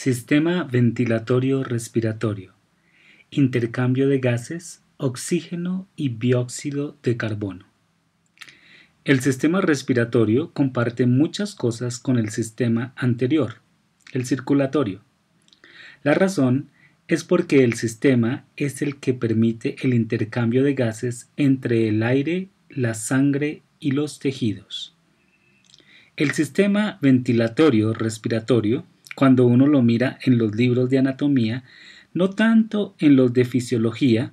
Sistema ventilatorio respiratorio. Intercambio de gases, oxígeno y dióxido de carbono. El sistema respiratorio comparte muchas cosas con el sistema anterior, el circulatorio. La razón es porque el sistema es el que permite el intercambio de gases entre el aire, la sangre y los tejidos. El sistema ventilatorio respiratorio, cuando uno lo mira en los libros de anatomía, no tanto en los de fisiología,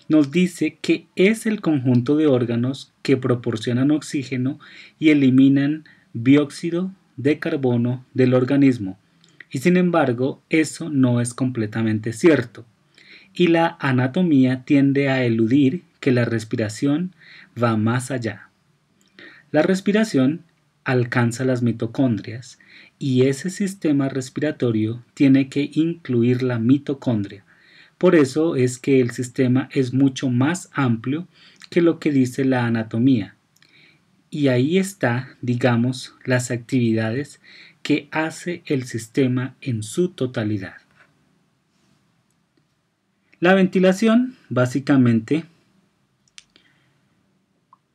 nos dice que es el conjunto de órganos que proporcionan oxígeno y eliminan dióxido de carbono del organismo. Y sin embargo, eso no es completamente cierto. Y la anatomía tiende a eludir que la respiración va más allá. La respiración alcanza las mitocondrias y ese sistema respiratorio tiene que incluir la mitocondria. Por eso es que el sistema es mucho más amplio que lo que dice la anatomía. Y ahí está, digamos, las actividades que hace el sistema en su totalidad. La ventilación, básicamente,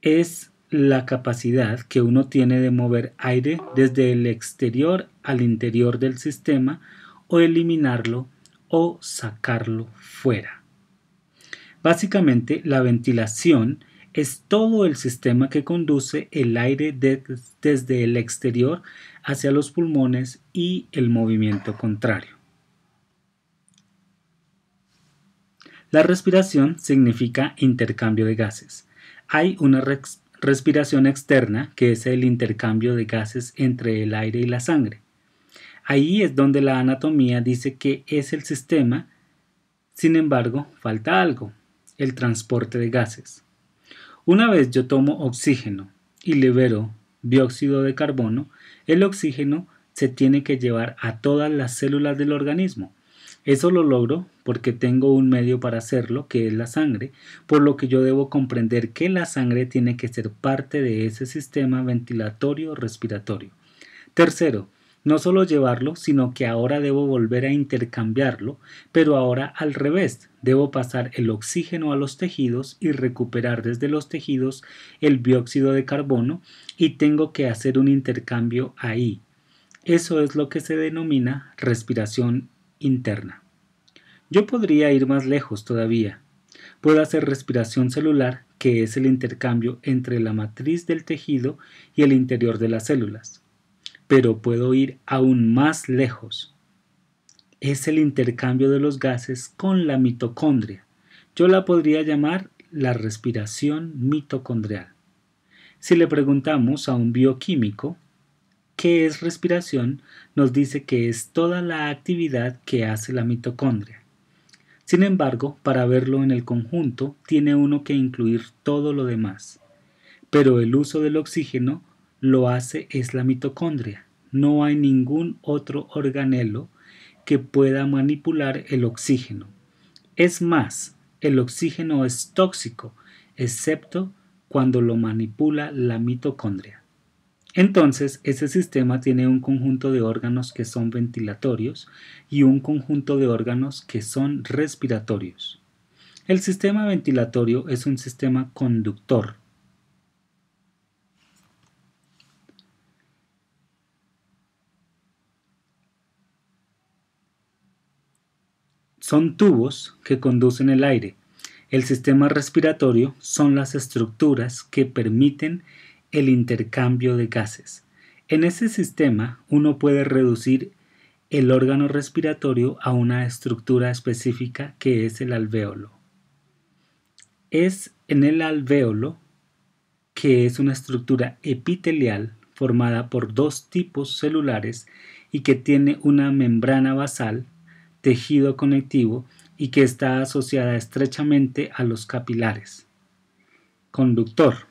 es la capacidad que uno tiene de mover aire desde el exterior al interior del sistema o eliminarlo o sacarlo fuera. Básicamente, la ventilación es todo el sistema que conduce el aire desde el exterior hacia los pulmones y el movimiento contrario. La respiración significa intercambio de gases. Hay una respiración externa, que es el intercambio de gases entre el aire y la sangre. Ahí es donde la anatomía dice que es el sistema. Sin embargo, falta algo: el transporte de gases. Una vez yo tomo oxígeno y libero dióxido de carbono, el oxígeno se tiene que llevar a todas las células del organismo. Eso lo logro porque tengo un medio para hacerlo, que es la sangre, por lo que yo debo comprender que la sangre tiene que ser parte de ese sistema ventilatorio respiratorio. Tercero, no solo llevarlo, sino que ahora debo volver a intercambiarlo, pero ahora al revés. Debo pasar el oxígeno a los tejidos y recuperar desde los tejidos el dióxido de carbono, y tengo que hacer un intercambio ahí. Eso es lo que se denomina respiración interna. Yo podría ir más lejos todavía. Puedo hacer respiración celular, que es el intercambio entre la matriz del tejido y el interior de las células. Pero puedo ir aún más lejos. Es el intercambio de los gases con la mitocondria. Yo la podría llamar la respiración mitocondrial. Si le preguntamos a un bioquímico ¿qué es respiración?, nos dice que es toda la actividad que hace la mitocondria. Sin embargo, para verlo en el conjunto, tiene uno que incluir todo lo demás. Pero el uso del oxígeno lo hace es la mitocondria. No hay ningún otro organelo que pueda manipular el oxígeno. Es más, el oxígeno es tóxico, excepto cuando lo manipula la mitocondria. Entonces, ese sistema tiene un conjunto de órganos que son ventilatorios y un conjunto de órganos que son respiratorios. El sistema ventilatorio es un sistema conductor. Son tubos que conducen el aire. El sistema respiratorio son las estructuras que permiten el intercambio de gases. En ese sistema uno puede reducir el órgano respiratorio a una estructura específica, que es el alvéolo. Es en el alvéolo, que es una estructura epitelial formada por dos tipos celulares y que tiene una membrana basal, tejido conectivo, y que está asociada estrechamente a los capilares. Conductor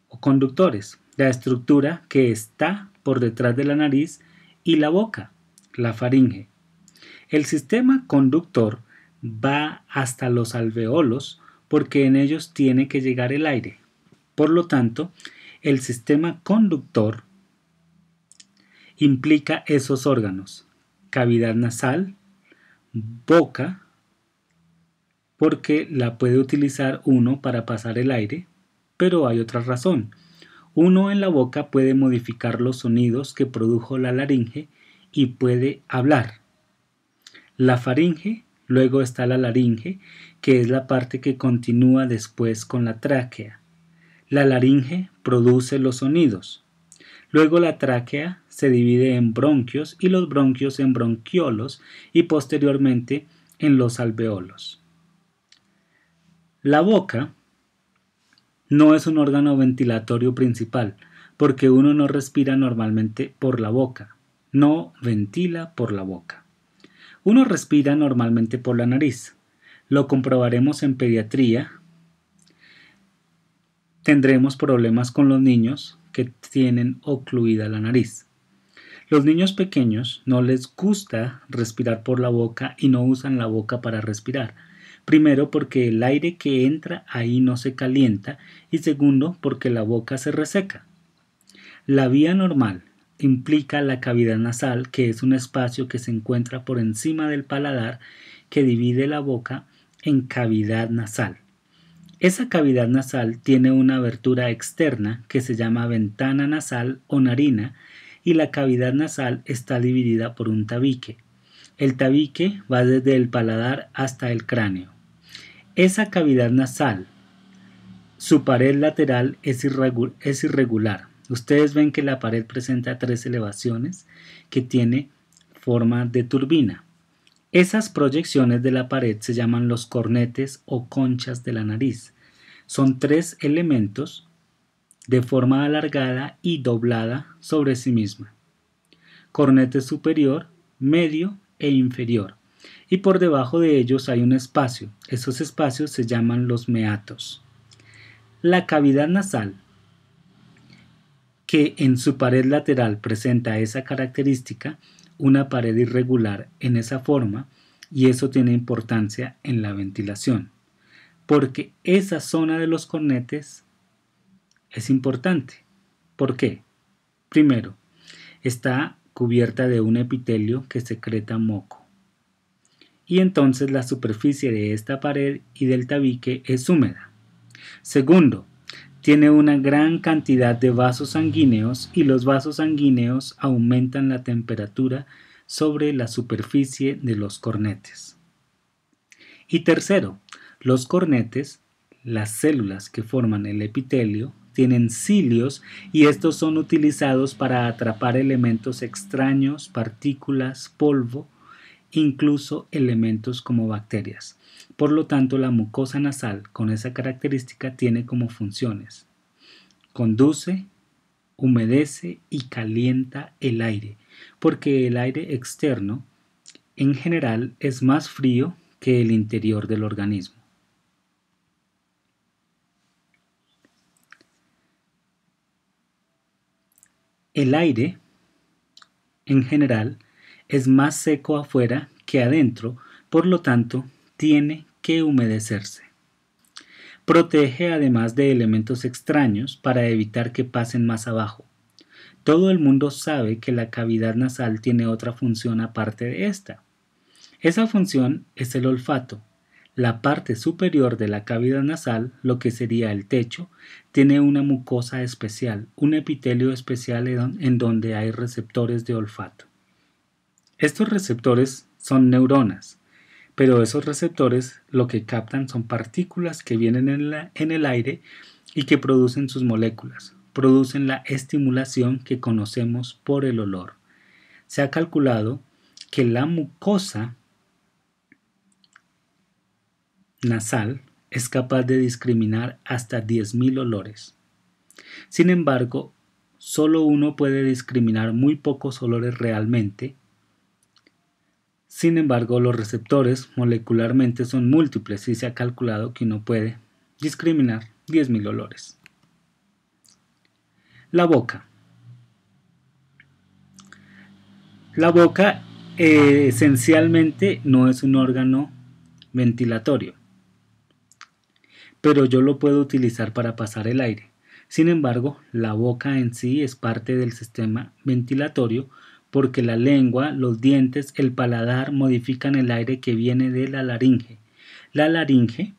o conductores, la estructura que está por detrás de la nariz y la boca, la faringe. El sistema conductor va hasta los alvéolos porque en ellos tiene que llegar el aire. Por lo tanto, el sistema conductor implica esos órganos: cavidad nasal, boca, porque la puede utilizar uno para pasar el aire, pero hay otra razón. Uno en la boca puede modificar los sonidos que produjo la laringe y puede hablar. La faringe, luego está la laringe, que es la parte que continúa después con la tráquea. La laringe produce los sonidos. Luego la tráquea se divide en bronquios y los bronquios en bronquiolos y posteriormente en los alveolos. La boca no es un órgano ventilatorio principal, porque uno no respira normalmente por la boca, no ventila por la boca. Uno respira normalmente por la nariz. Lo comprobaremos en pediatría. Tendremos problemas con los niños que tienen ocluida la nariz. Los niños pequeños no les gusta respirar por la boca y no usan la boca para respirar. Primero, porque el aire que entra ahí no se calienta, y segundo, porque la boca se reseca. La vía normal implica la cavidad nasal, que es un espacio que se encuentra por encima del paladar que divide la boca en cavidad nasal. Esa cavidad nasal tiene una abertura externa que se llama ventana nasal o narina, y la cavidad nasal está dividida por un tabique. El tabique va desde el paladar hasta el cráneo. Esa cavidad nasal, su pared lateral es irregular. Ustedes ven que la pared presenta 3 elevaciones que tiene forma de turbina. Esas proyecciones de la pared se llaman los cornetes o conchas de la nariz. Son 3 elementos de forma alargada y doblada sobre sí misma: cornete superior, medio e inferior. Y por debajo de ellos hay un espacio. Esos espacios se llaman los meatos. La cavidad nasal, que en su pared lateral presenta esa característica, una pared irregular en esa forma, y eso tiene importancia en la ventilación, porque esa zona de los cornetes es importante. ¿Por qué? Primero, está cubierta de un epitelio que secreta moco, y entonces la superficie de esta pared y del tabique es húmeda. Segundo, tiene una gran cantidad de vasos sanguíneos, y los vasos sanguíneos aumentan la temperatura sobre la superficie de los cornetes. Y tercero, los cornetes, las células que forman el epitelio, tienen cilios, y estos son utilizados para atrapar elementos extraños, partículas, polvo, incluso elementos como bacterias. Por lo tanto, la mucosa nasal con esa característica tiene como funciones: conduce, humedece y calienta el aire, porque el aire externo en general es más frío que el interior del organismo. El aire en general es más seco afuera que adentro, por lo tanto tiene que humedecerse. Protege además de elementos extraños para evitar que pasen más abajo. Todo el mundo sabe que la cavidad nasal tiene otra función aparte de esta. Esa función es el olfato. La parte superior de la cavidad nasal, lo que sería el techo, tiene una mucosa especial, un epitelio especial en donde hay receptores de olfato. Estos receptores son neuronas, pero esos receptores lo que captan son partículas que vienen en el aire y que producen sus moléculas, producen la estimulación que conocemos por el olor. Se ha calculado que la mucosa nasal es capaz de discriminar hasta 10.000 olores. Sin embargo, solo uno puede discriminar muy pocos olores realmente. Sin embargo, los receptores molecularmente son múltiples y se ha calculado que uno puede discriminar 10.000 olores. La boca. La boca esencialmente no es un órgano ventilatorio, pero yo lo puedo utilizar para pasar el aire. Sin embargo, la boca en sí es parte del sistema ventilatorio porque la lengua, los dientes, el paladar modifican el aire que viene de la laringe. La laringe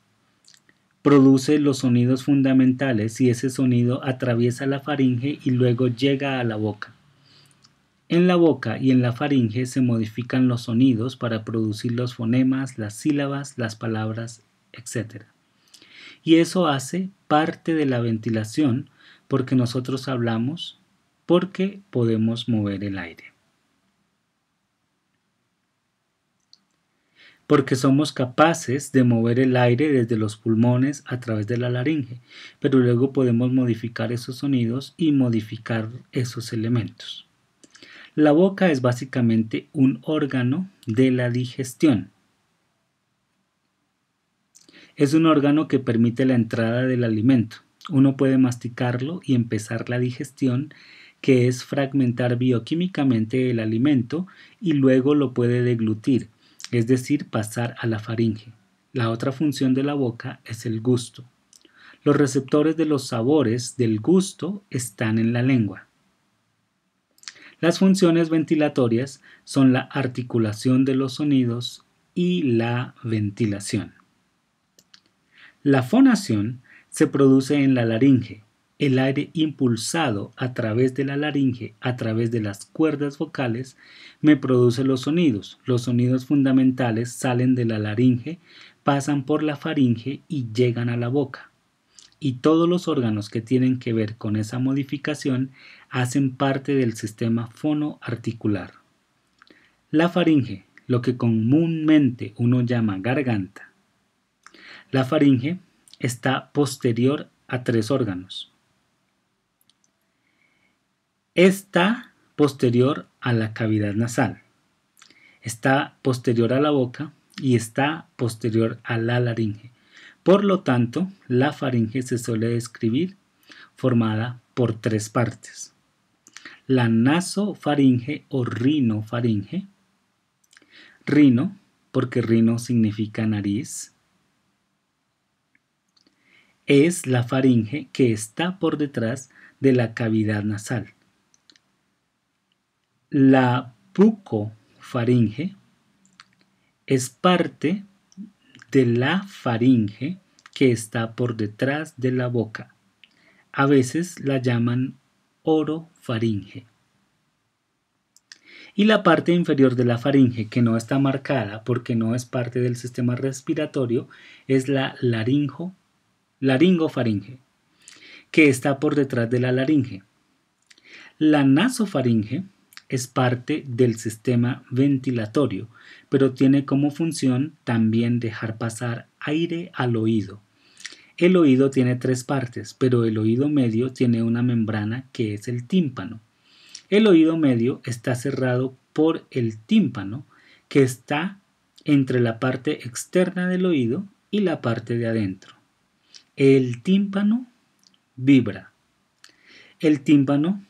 produce los sonidos fundamentales y ese sonido atraviesa la faringe y luego llega a la boca. En la boca y en la faringe se modifican los sonidos para producir los fonemas, las sílabas, las palabras, etc. Y eso hace parte de la ventilación porque nosotros hablamos porque podemos mover el aire. Porque somos capaces de mover el aire desde los pulmones a través de la laringe, pero luego podemos modificar esos sonidos y modificar esos elementos. La boca es básicamente un órgano de la digestión. Es un órgano que permite la entrada del alimento. Uno puede masticarlo y empezar la digestión, que es fragmentar bioquímicamente el alimento y luego lo puede deglutir, es decir, pasar a la faringe. La otra función de la boca es el gusto. Los receptores de los sabores del gusto están en la lengua. Las funciones ventilatorias son la articulación de los sonidos y la ventilación. La fonación se produce en la laringe. El aire impulsado a través de la laringe, a través de las cuerdas vocales, me produce los sonidos. Los sonidos fundamentales salen de la laringe, pasan por la faringe y llegan a la boca. Y todos los órganos que tienen que ver con esa modificación hacen parte del sistema fonoarticular. La faringe, lo que comúnmente uno llama garganta. La faringe está posterior a 3 órganos. Está posterior a la cavidad nasal, está posterior a la boca y está posterior a la laringe. Por lo tanto, la faringe se suele describir formada por 3 partes. La nasofaringe o rinofaringe. Rino, porque rino significa nariz. Es la faringe que está por detrás de la cavidad nasal. La bucofaringe es parte de la faringe que está por detrás de la boca. A veces la llaman orofaringe. Y la parte inferior de la faringe, que no está marcada porque no es parte del sistema respiratorio, es la laringofaringe, que está por detrás de la laringe. La nasofaringe es parte del sistema ventilatorio, pero tiene como función también dejar pasar aire al oído. El oído tiene 3 partes, pero el oído medio tiene una membrana que es el tímpano. El oído medio está cerrado por el tímpano, que está entre la parte externa del oído y la parte de adentro. El tímpano vibra. El tímpano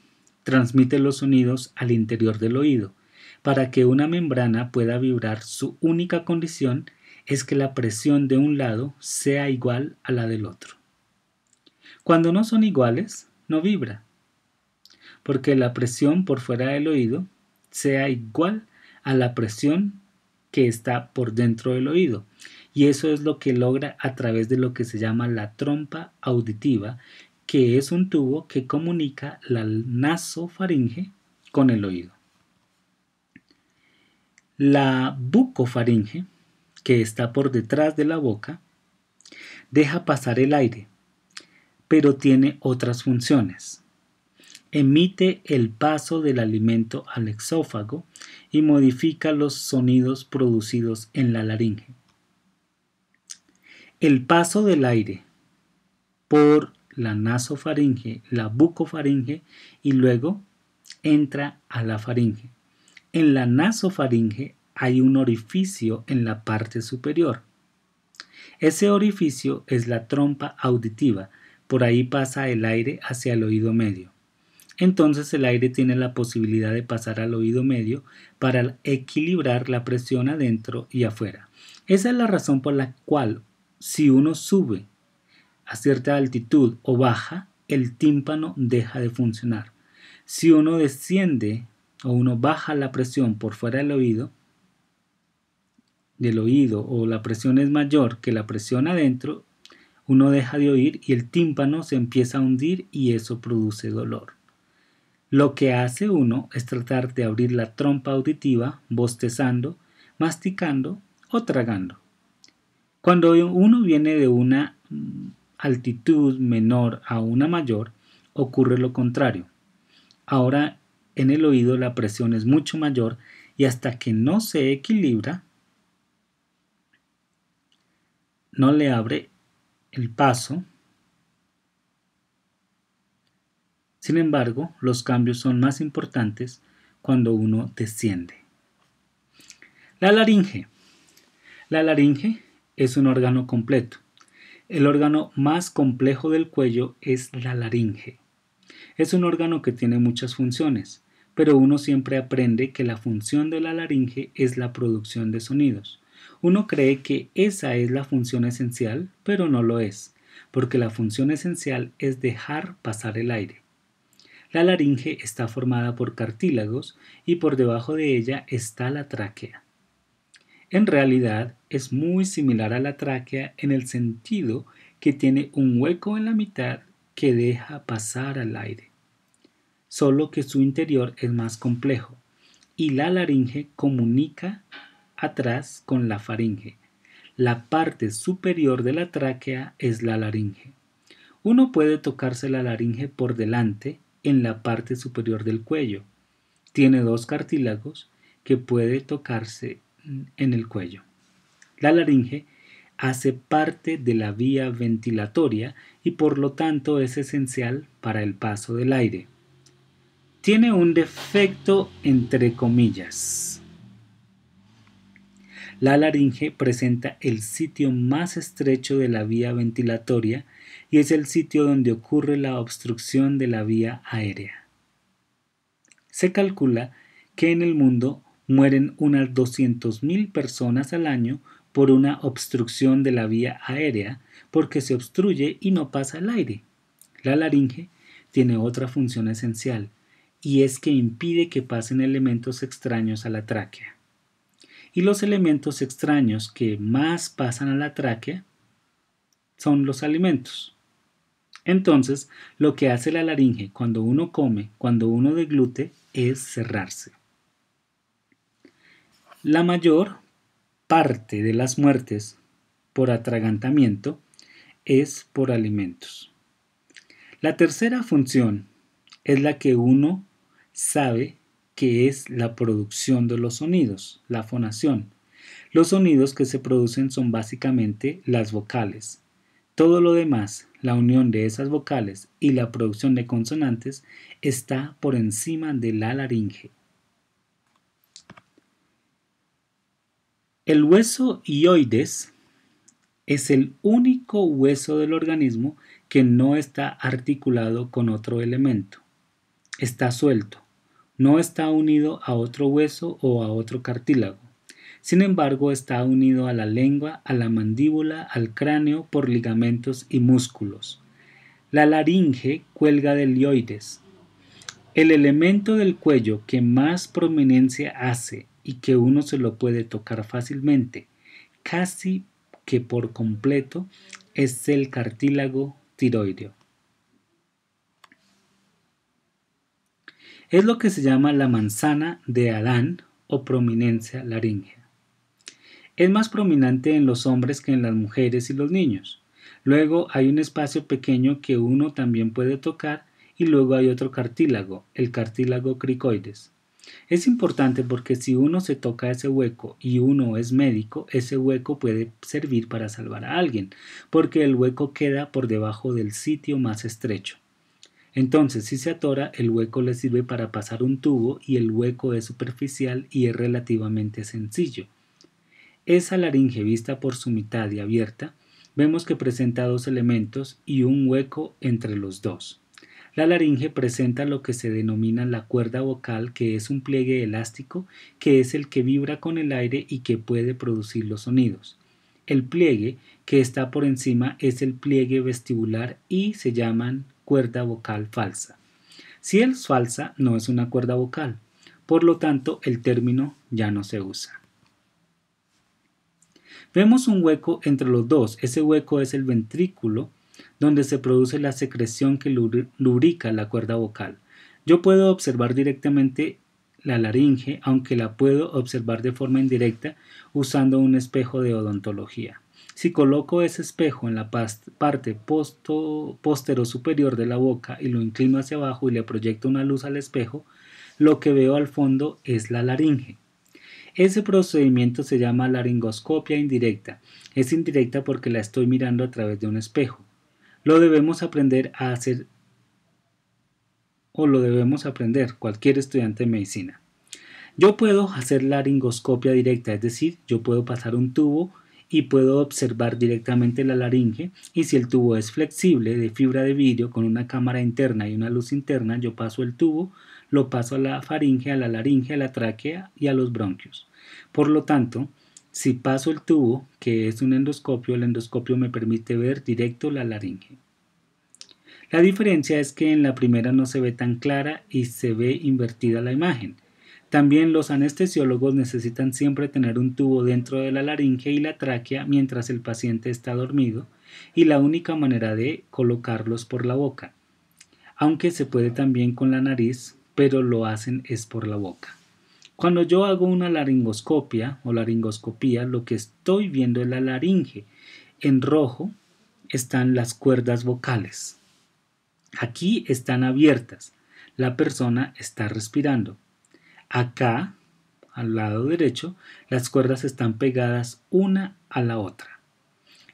transmite los sonidos al interior del oído. Para que una membrana pueda vibrar, su única condición es que la presión de un lado sea igual a la del otro. Cuando no son iguales, no vibra, porque la presión por fuera del oído sea igual a la presión que está por dentro del oído. Y eso es lo que logra a través de lo que se llama la trompa auditiva, que es un tubo que comunica la nasofaringe con el oído. La bucofaringe, que está por detrás de la boca, deja pasar el aire, pero tiene otras funciones. Emite el paso del alimento al exófago y modifica los sonidos producidos en la laringe. El paso del aire por la nasofaringe, la bucofaringe y luego entra a la faringe. En la nasofaringe hay un orificio en la parte superior. Ese orificio es la trompa auditiva, por ahí pasa el aire hacia el oído medio. Entonces el aire tiene la posibilidad de pasar al oído medio para equilibrar la presión adentro y afuera. Esa es la razón por la cual si uno sube a cierta altitud o baja, el tímpano deja de funcionar. Si uno desciende o uno baja la presión por fuera del oído o la presión es mayor que la presión adentro, uno deja de oír y el tímpano se empieza a hundir y eso produce dolor. Lo que hace uno es tratar de abrir la trompa auditiva bostezando, masticando o tragando. Cuando uno viene de una altitud menor a una mayor, ocurre lo contrario. Ahora en el oído la presión es mucho mayor y hasta que no se equilibra, no le abre el paso. Sin embargo, los cambios son más importantes cuando uno desciende. La laringe. La laringe es un órgano completo. El órgano más complejo del cuello es la laringe. Es un órgano que tiene muchas funciones, pero uno siempre aprende que la función de la laringe es la producción de sonidos. Uno cree que esa es la función esencial, pero no lo es, porque la función esencial es dejar pasar el aire. La laringe está formada por cartílagos y por debajo de ella está la tráquea. En realidad es muy similar a la tráquea en el sentido que tiene un hueco en la mitad que deja pasar al aire, solo que su interior es más complejo y la laringe comunica atrás con la faringe. La parte superior de la tráquea es la laringe. Uno puede tocarse la laringe por delante en la parte superior del cuello. Tiene dos cartílagos que puede tocarse en el cuello. La laringe hace parte de la vía ventilatoria y por lo tanto es esencial para el paso del aire. Tiene un defecto entre comillas. La laringe presenta el sitio más estrecho de la vía ventilatoria y es el sitio donde ocurre la obstrucción de la vía aérea. Se calcula que en el mundo mueren unas 200.000 personas al año por una obstrucción de la vía aérea porque se obstruye y no pasa el aire. La laringe tiene otra función esencial y es que impide que pasen elementos extraños a la tráquea. Y los elementos extraños que más pasan a la tráquea son los alimentos. Entonces, lo que hace la laringe cuando uno come, cuando uno deglute, es cerrarse. La mayor parte de las muertes por atragantamiento es por alimentos. La tercera función es la que uno sabe que es la producción de los sonidos, la fonación. Los sonidos que se producen son básicamente las vocales. Todo lo demás, la unión de esas vocales y la producción de consonantes, está por encima de la laringe. El hueso hioides es el único hueso del organismo que no está articulado con otro elemento. Está suelto. No está unido a otro hueso o a otro cartílago. Sin embargo, está unido a la lengua, a la mandíbula, al cráneo por ligamentos y músculos. La laringe cuelga del hioides. El elemento del cuello que más prominencia hace y que uno se lo puede tocar fácilmente, casi que por completo, es el cartílago tiroideo. Es lo que se llama la manzana de Adán o prominencia laríngea. Es más prominente en los hombres que en las mujeres y los niños. Luego hay un espacio pequeño que uno también puede tocar y luego hay otro cartílago, el cartílago cricoides. Es importante porque si uno se toca ese hueco y uno es médico, ese hueco puede servir para salvar a alguien, porque el hueco queda por debajo del sitio más estrecho. Entonces, si se atora, el hueco le sirve para pasar un tubo y el hueco es superficial y es relativamente sencillo. Esa laringe vista por su mitad y abierta, vemos que presenta dos elementos y un hueco entre los dos. La laringe presenta lo que se denomina la cuerda vocal, que es un pliegue elástico que es el que vibra con el aire y que puede producir los sonidos. El pliegue que está por encima es el pliegue vestibular y se llaman cuerda vocal falsa. Si es falsa, no es una cuerda vocal. Por lo tanto, el término ya no se usa. Vemos un hueco entre los dos. Ese hueco es el ventrículo, donde se produce la secreción que lubrica la cuerda vocal. Yo puedo observar directamente la laringe, aunque la puedo observar de forma indirecta usando un espejo de odontología. Si coloco ese espejo en la parte postero superior de la boca y lo inclino hacia abajo y le proyecto una luz al espejo, lo que veo al fondo es la laringe. Ese procedimiento se llama laringoscopia indirecta. Es indirecta porque la estoy mirando a través de un espejo. Lo debemos aprender cualquier estudiante de medicina. Yo puedo hacer laringoscopia directa, es decir, yo puedo pasar un tubo y puedo observar directamente la laringe, y si el tubo es flexible de fibra de vidrio con una cámara interna y una luz interna, yo paso el tubo, lo paso a la faringe, a la laringe, a la tráquea y a los bronquios. Por lo tanto, si paso el tubo, que es un endoscopio, el endoscopio me permite ver directo la laringe. La diferencia es que en la primera no se ve tan clara y se ve invertida la imagen. También los anestesiólogos necesitan siempre tener un tubo dentro de la laringe y la tráquea mientras el paciente está dormido, y la única manera de colocarlos por la boca, aunque se puede también con la nariz, pero lo hacen es por la boca. Cuando yo hago una laringoscopia o laringoscopía, lo que estoy viendo es la laringe. En rojo están las cuerdas vocales. Aquí están abiertas. La persona está respirando. Acá, al lado derecho, las cuerdas están pegadas una a la otra.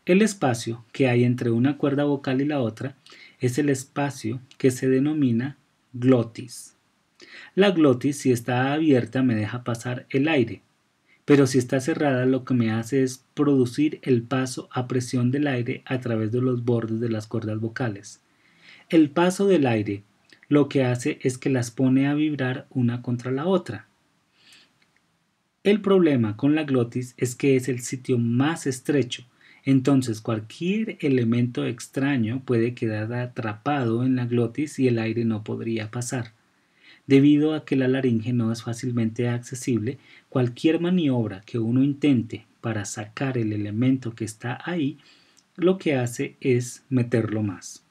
El espacio que hay entre una cuerda vocal y la otra es el espacio que se denomina glotis. La glotis, si está abierta, me deja pasar el aire, pero si está cerrada, lo que me hace es producir el paso a presión del aire a través de los bordes de las cuerdas vocales. El paso del aire lo que hace es que las pone a vibrar una contra la otra. El problema con la glotis es que es el sitio más estrecho, entonces cualquier elemento extraño puede quedar atrapado en la glotis y el aire no podría pasar. Debido a que la laringe no es fácilmente accesible, cualquier maniobra que uno intente para sacar el elemento que está ahí, lo que hace es meterlo más.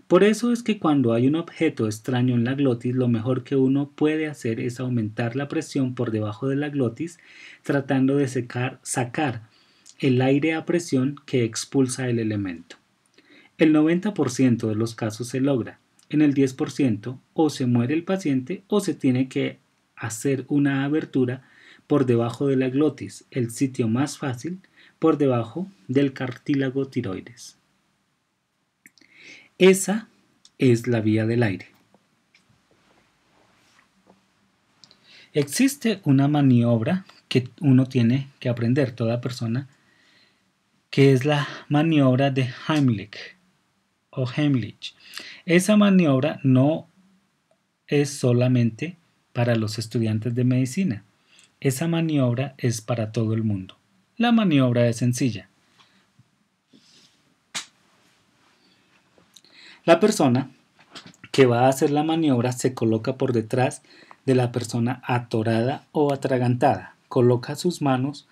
Por eso es que cuando hay un objeto extraño en la glotis, lo mejor que uno puede hacer es aumentar la presión por debajo de la glotis, tratando de sacar el aire a presión que expulsa el elemento. El 90% de los casos se logra. En el 10% o se muere el paciente o se tiene que hacer una abertura por debajo de la glotis, el sitio más fácil, por debajo del cartílago tiroides. Esa es la vía del aire. Existe una maniobra que uno tiene que aprender, toda persona, que es la maniobra de Heimlich o Heimlich. Esa maniobra no es solamente para los estudiantes de medicina. Esa maniobra es para todo el mundo. La maniobra es sencilla. La persona que va a hacer la maniobra se coloca por detrás de la persona atorada o atragantada. Coloca sus manos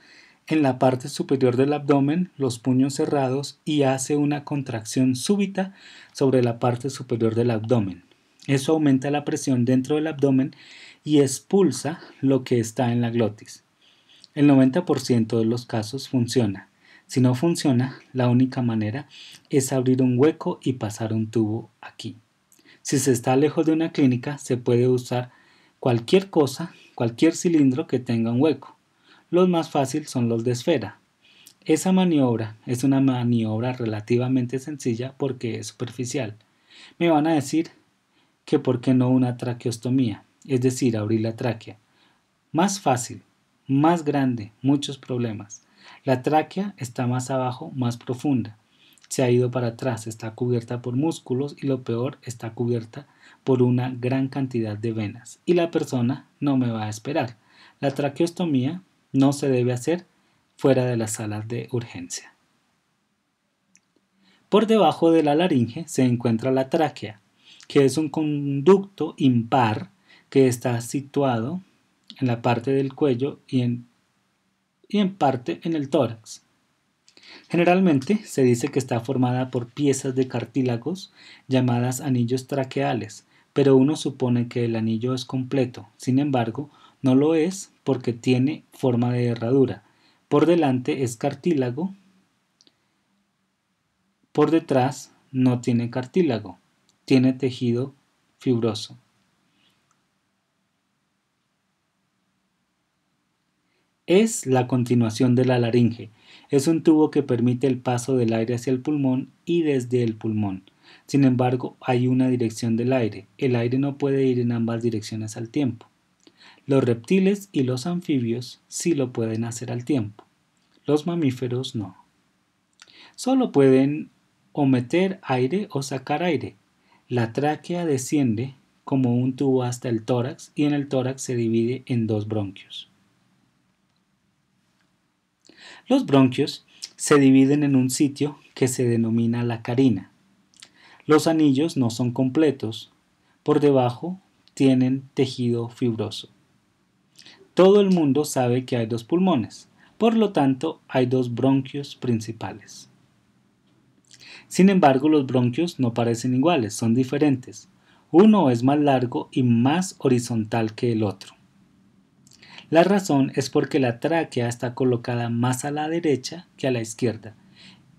en la parte superior del abdomen, los puños cerrados, y hace una contracción súbita sobre la parte superior del abdomen. Eso aumenta la presión dentro del abdomen y expulsa lo que está en la glotis. El 90% de los casos funciona. Si no funciona, la única manera es abrir un hueco y pasar un tubo aquí. Si se está lejos de una clínica, se puede usar cualquier cosa, cualquier cilindro que tenga un hueco. Los más fáciles son los de esfera. Esa maniobra es una maniobra relativamente sencilla porque es superficial. Me van a decir que por qué no una traqueostomía, es decir, abrir la tráquea. Más fácil, más grande, muchos problemas. La tráquea está más abajo, más profunda. Se ha ido para atrás, está cubierta por músculos y lo peor, está cubierta por una gran cantidad de venas. Y la persona no me va a esperar. La traqueostomía no se debe hacer fuera de las salas de urgencia. Por debajo de la laringe se encuentra la tráquea, que es un conducto impar que está situado en la parte del cuello y en parte en el tórax. Generalmente se dice que está formada por piezas de cartílagos llamadas anillos traqueales, pero uno supone que el anillo es completo. Sin embargo, no lo es porque tiene forma de herradura. Por delante es cartílago, por detrás no tiene cartílago, tiene tejido fibroso. Es la continuación de la laringe. Es un tubo que permite el paso del aire hacia el pulmón y desde el pulmón. Sin embargo, hay una dirección del aire. El aire no puede ir en ambas direcciones al tiempo. Los reptiles y los anfibios sí lo pueden hacer al tiempo. Los mamíferos no. Solo pueden o meter aire o sacar aire. La tráquea desciende como un tubo hasta el tórax y en el tórax se divide en dos bronquios. Los bronquios se dividen en un sitio que se denomina la carina. Los anillos no son completos. Por debajo tienen tejido fibroso. Todo el mundo sabe que hay dos pulmones. Por lo tanto, hay dos bronquios principales. Sin embargo, los bronquios no parecen iguales, son diferentes. Uno es más largo y más horizontal que el otro. La razón es porque la tráquea está colocada más a la derecha que a la izquierda.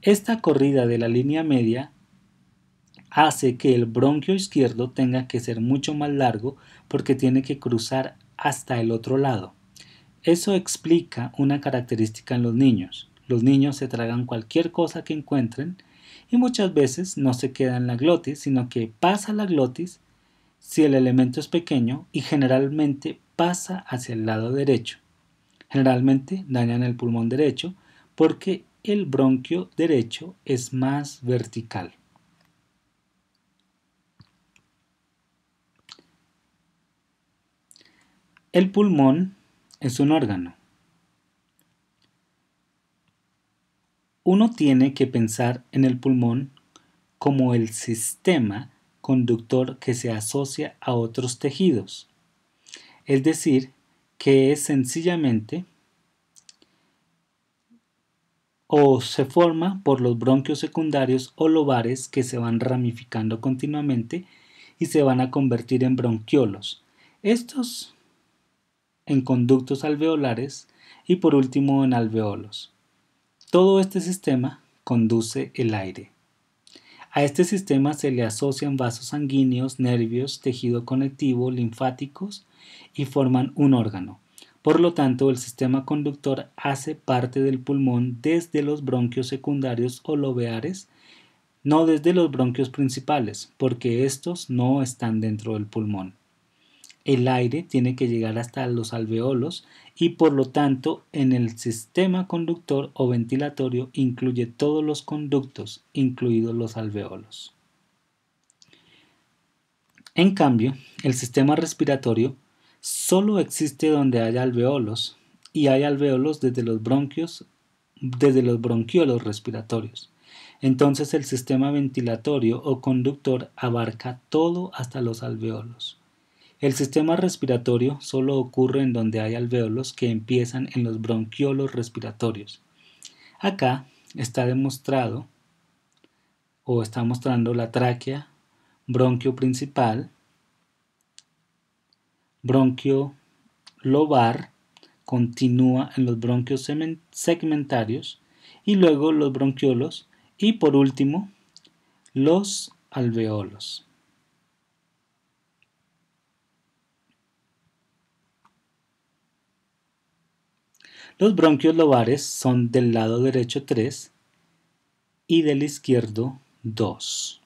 Esta corrida de la línea media hace que el bronquio izquierdo tenga que ser mucho más largo porque tiene que cruzar hasta el otro lado. Eso explica una característica en los niños. Los niños se tragan cualquier cosa que encuentren y muchas veces no se queda en la glotis, sino que pasa la glotis si el elemento es pequeño y generalmente pasa hacia el lado derecho. Generalmente dañan el pulmón derecho porque el bronquio derecho es más vertical. El pulmón es un órgano. Uno tiene que pensar en el pulmón como el sistema conductor que se asocia a otros tejidos. Es decir, que es sencillamente o se forma por los bronquios secundarios o lobares que se van ramificando continuamente y se van a convertir en bronquiolos. Estos en conductos alveolares y por último en alveolos. Todo este sistema conduce el aire. A este sistema se le asocian vasos sanguíneos, nervios, tejido conectivo, linfáticos y forman un órgano. Por lo tanto, el sistema conductor hace parte del pulmón desde los bronquios secundarios o lobeares, no desde los bronquios principales, porque estos no están dentro del pulmón. El aire tiene que llegar hasta los alveolos y por lo tanto en el sistema conductor o ventilatorio incluye todos los conductos, incluidos los alveolos. En cambio, el sistema respiratorio solo existe donde haya alveolos y hay alveolos desde los bronquiolos respiratorios. Entonces el sistema ventilatorio o conductor abarca todo hasta los alveolos. El sistema respiratorio solo ocurre en donde hay alveolos que empiezan en los bronquiolos respiratorios. Acá está demostrado o está mostrando la tráquea, bronquio principal, bronquio lobar, continúa en los bronquios segmentarios y luego los bronquiolos y por último los alveolos. Los bronquios lobares son del lado derecho 3 y del izquierdo 2,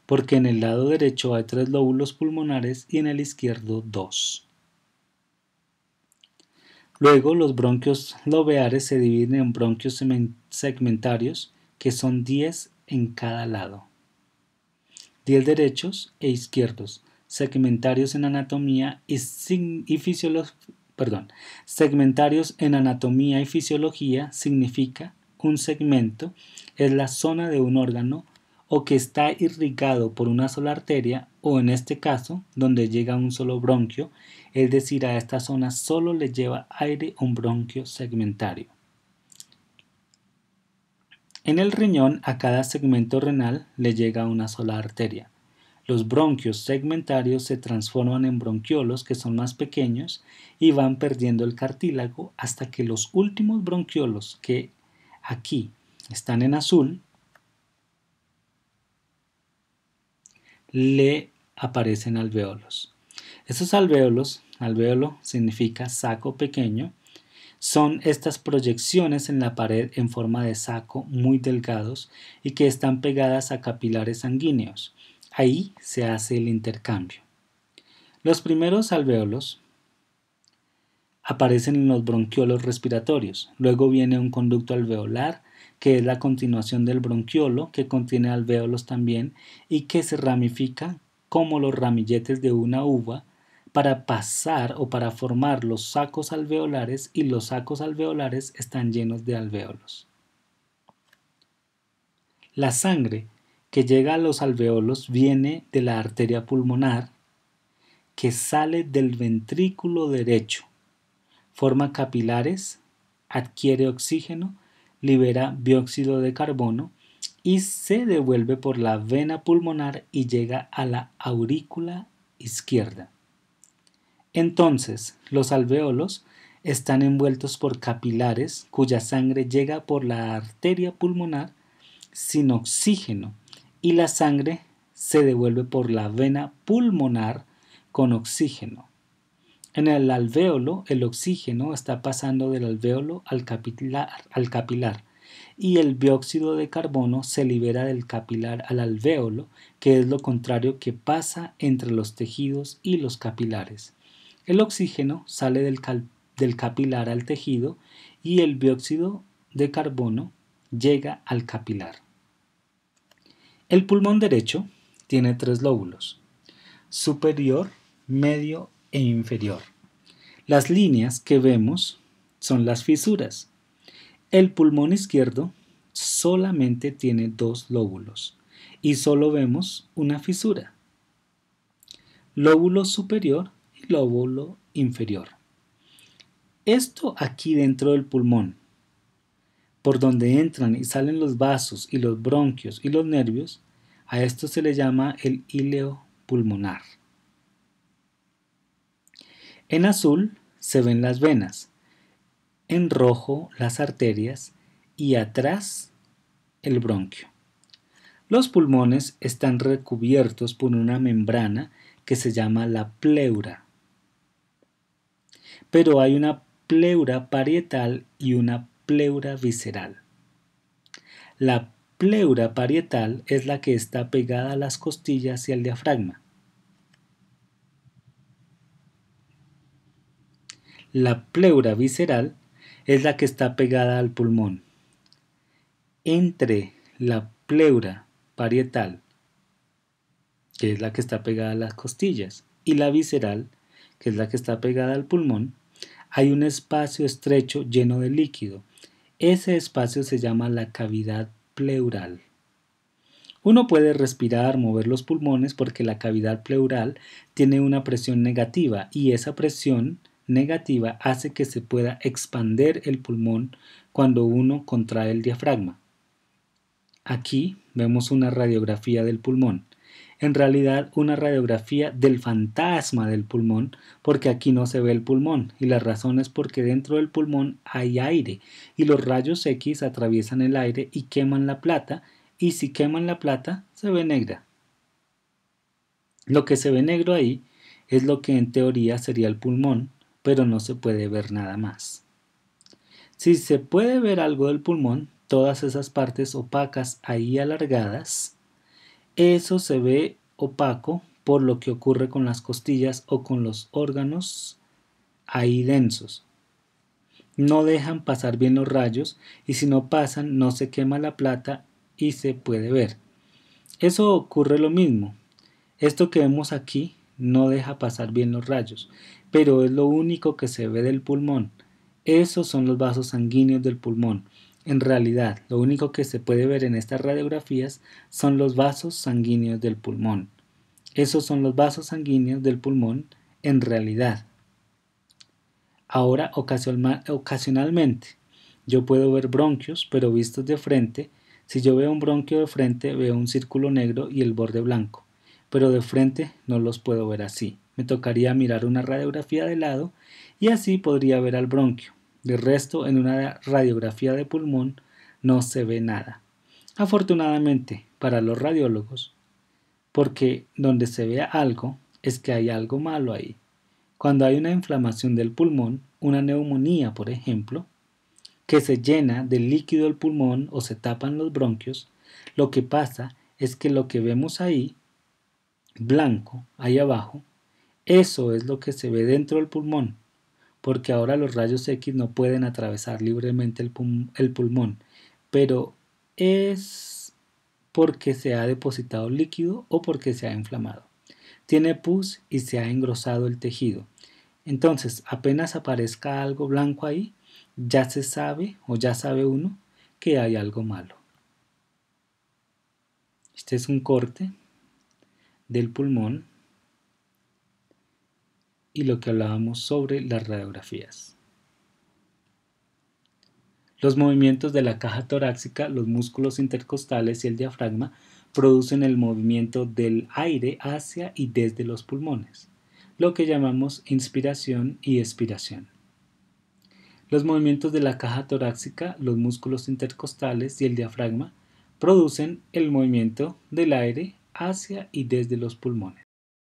porque en el lado derecho hay 3 lóbulos pulmonares y en el izquierdo 2. Luego los bronquios lobeares se dividen en bronquios segmentarios, que son 10 en cada lado. 10 derechos e izquierdos, segmentarios en anatomía y segmentarios en anatomía y fisiología significa un segmento es la zona de un órgano o que está irrigado por una sola arteria o en este caso donde llega un solo bronquio, es decir, a esta zona solo le lleva aire un bronquio segmentario. En el riñón a cada segmento renal le llega una sola arteria. Los bronquios segmentarios se transforman en bronquiolos que son más pequeños y van perdiendo el cartílago hasta que los últimos bronquiolos que aquí están en azul le aparecen alvéolos. Esos alvéolos, alvéolo significa saco pequeño, son estas proyecciones en la pared en forma de saco muy delgados y que están pegadas a capilares sanguíneos. Ahí se hace el intercambio. Los primeros alvéolos aparecen en los bronquiolos respiratorios. Luego viene un conducto alveolar, que es la continuación del bronquiolo, que contiene alvéolos también y que se ramifica como los ramilletes de una uva para pasar o para formar los sacos alveolares, y los sacos alveolares están llenos de alvéolos. La sangre que llega a los alvéolos viene de la arteria pulmonar que sale del ventrículo derecho, forma capilares, adquiere oxígeno, libera dióxido de carbono y se devuelve por la vena pulmonar y llega a la aurícula izquierda. Entonces, los alvéolos están envueltos por capilares cuya sangre llega por la arteria pulmonar sin oxígeno y la sangre se devuelve por la vena pulmonar con oxígeno. En el alvéolo, el oxígeno está pasando del alvéolo al capilar y el dióxido de carbono se libera del capilar al alvéolo, que es lo contrario que pasa entre los tejidos y los capilares. El oxígeno sale del capilar al tejido y el dióxido de carbono llega al capilar. El pulmón derecho tiene 3 lóbulos: superior, medio e inferior. Las líneas que vemos son las fisuras. El pulmón izquierdo solamente tiene 2 lóbulos y solo vemos una fisura: lóbulo superior y lóbulo inferior. Esto aquí dentro del pulmón, por donde entran y salen los vasos y los bronquios y los nervios, a esto se le llama el híleo pulmonar. En azul se ven las venas, en rojo las arterias y atrás el bronquio. Los pulmones están recubiertos por una membrana que se llama la pleura, pero hay una pleura parietal y una pleura visceral. La pleura parietal es la que está pegada a las costillas y al diafragma. La pleura visceral es la que está pegada al pulmón. Entre la pleura parietal, que es la que está pegada a las costillas, y la visceral, que es la que está pegada al pulmón, hay un espacio estrecho lleno de líquido. Ese espacio se llama la cavidad pleural. Uno puede respirar, mover los pulmones porque la cavidad pleural tiene una presión negativa y esa presión negativa hace que se pueda expander el pulmón cuando uno contrae el diafragma. Aquí vemos una radiografía del pulmón. En realidad una radiografía del fantasma del pulmón, porque aquí no se ve el pulmón y la razón es porque dentro del pulmón hay aire y los rayos X atraviesan el aire y queman la plata, y si queman la plata se ve negra. Lo que se ve negro ahí es lo que en teoría sería el pulmón, pero no se puede ver nada más. Si se puede ver algo del pulmón, todas esas partes opacas ahí alargadas, eso se ve opaco por lo que ocurre con las costillas o con los órganos ahí densos. No dejan pasar bien los rayos y si no pasan no se quema la plata y se puede ver. Eso ocurre lo mismo. Esto que vemos aquí no deja pasar bien los rayos, pero es lo único que se ve del pulmón. Esos son los vasos sanguíneos del pulmón En realidad, lo único que se puede ver en estas radiografías son los vasos sanguíneos del pulmón. Esos son los vasos sanguíneos del pulmón en realidad. Ahora, ocasionalmente, yo puedo ver bronquios, pero vistos de frente. Si yo veo un bronquio de frente, veo un círculo negro y el borde blanco, pero de frente no los puedo ver así. Me tocaría mirar una radiografía de lado y así podría ver al bronquio. De resto, en una radiografía de pulmón no se ve nada. Afortunadamente para los radiólogos, porque donde se vea algo es que hay algo malo ahí. Cuando hay una inflamación del pulmón, una neumonía, por ejemplo, que se llena de líquido el pulmón o se tapan los bronquios, lo que pasa es que lo que vemos ahí, blanco, ahí abajo, eso es lo que se ve dentro del pulmón, porque ahora los rayos X no pueden atravesar libremente el pulmón, pero es porque se ha depositado líquido o porque se ha inflamado. Tiene pus y se ha engrosado el tejido. Entonces, apenas aparezca algo blanco ahí, ya se sabe o ya sabe uno que hay algo malo. Este es un corte del pulmón y lo que hablábamos sobre las radiografías. Los movimientos de la caja torácica, los músculos intercostales y el diafragma producen el movimiento del aire hacia y desde los pulmones, lo que llamamos inspiración y expiración. Los movimientos de la caja torácica, los músculos intercostales y el diafragma producen el movimiento del aire hacia y desde los pulmones.